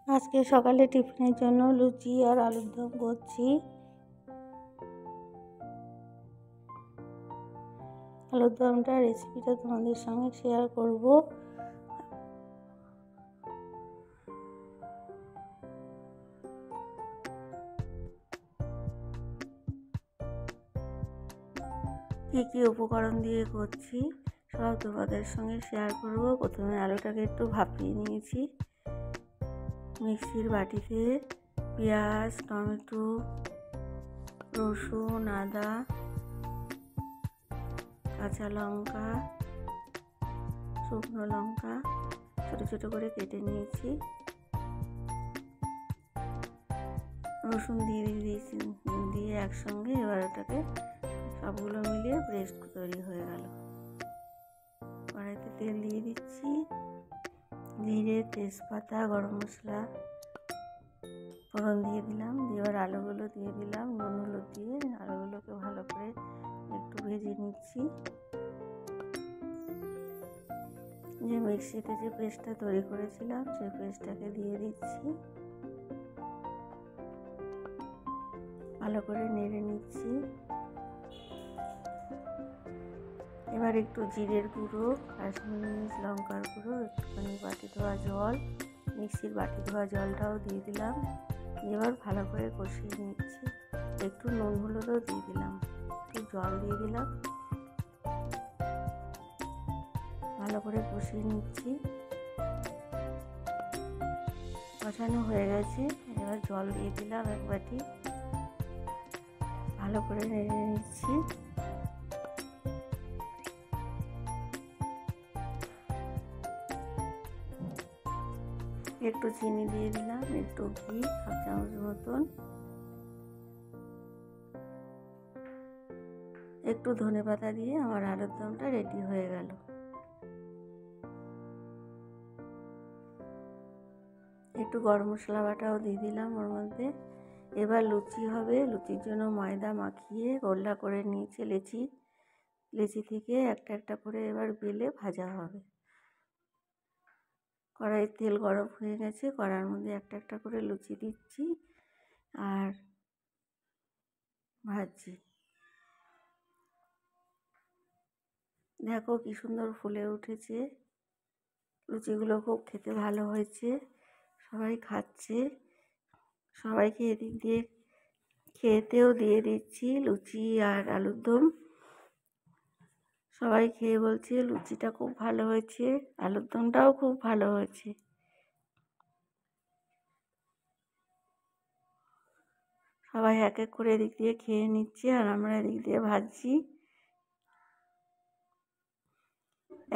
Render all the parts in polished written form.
আজকে সকালে টিফিনের জন্য লুচি আর আলুর দম করছি। আলুর দমটা রেসিপিটা তোমাদের সঙ্গে শেয়ার করব। কী কী উপকরণ দিয়ে করছি সব তোমাদের সঙ্গে শেয়ার করব। প্রথমে আলুটাকে একটু ভাপিয়ে নিয়েছি। মিক্সির বাটিতে পেঁয়াজ, টমেটো, রসুন, আদা, কাঁচা লঙ্কা, শুকনো লঙ্কা ছোটো ছোটো করে কেটে নিয়েছি। রসুন দিয়ে একসঙ্গে এবার ওটাকে সবগুলো মিলিয়ে পেস্ট তৈরি হয়ে গেল। কড়াইতে তেল দিয়ে দিচ্ছি, জিরে, তেজপাতা, গরম মশলা ফোড়ন দিয়ে দিলাম। এবার আলুগুলো দিয়ে দিলাম, নুন হলুদ দিয়ে আলুগুলোকে ভালো করে একটু ভেজে নিচ্ছি। যে মিক্সিতে যে পেস্টটা তৈরি করেছিলাম সেই পেস্টটাকে দিয়ে দিচ্ছি, ভালো করে নেড়ে নিচ্ছি। এবার একটু জিরের গুঁড়ো, কাশ্মীরি লঙ্কার গুঁড়ো, একটুখানি বাটি ধোয়া জল, মিক্সির বাটি ধোয়া জলটাও দিয়ে দিলাম। এবার ভালো করে কষিয়ে নিচ্ছি। একটু নুন হলুদও দিয়ে দিলাম, একটু জল দিয়ে দিলাম, ভালো করে কষিয়ে নিচ্ছি। কষানো হয়ে গেছে, এবার জল দিয়ে দিলাম এক বাটি, ভালো করে নেড়ে নিচ্ছি। একটু চিনি দিয়ে দিলাম, একটু ঘি, 1 চামচ মতন, একটু ধনেপাতা দিয়ে আমার আলুর দমটা রেডি হয়ে গেল। একটু গরম মশলা বাটাও দিয়ে দিলাম ওর মধ্যে। এবার লুচি হবে। লুচির জন্য ময়দা মাখিয়ে গোল্লা করে নিয়েছি লেচি থেকে একটা একটা করে এবার বেলে ভাজা হবে। কড়াইয়ে তেল গরম হয়ে গেছে, কড়াইয়ের মধ্যে একটা একটা করে লুচি দিচ্ছি আর ভাজছি। দেখো কি সুন্দর ফুলে উঠেছে। লুচিগুলো খুব খেতে ভালো হয়েছে, সবাই খাচ্ছে। সবাইকে এদিক দিয়ে খেতেও দিয়ে দিচ্ছি লুচি আর আলুর দম। সবাই খেয়ে বলছে লুচিটা খুব ভালো হয়েছে, আলুর দমটাও খুব ভালো হয়েছে। সবাই এক এক করে এদিক দিয়ে খেয়ে নিচ্ছে আর আমরা এদিক দিয়ে ভাজছি।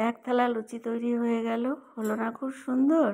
এক থালা লুচি তৈরি হয়ে গেল। হলো না খুব সুন্দর?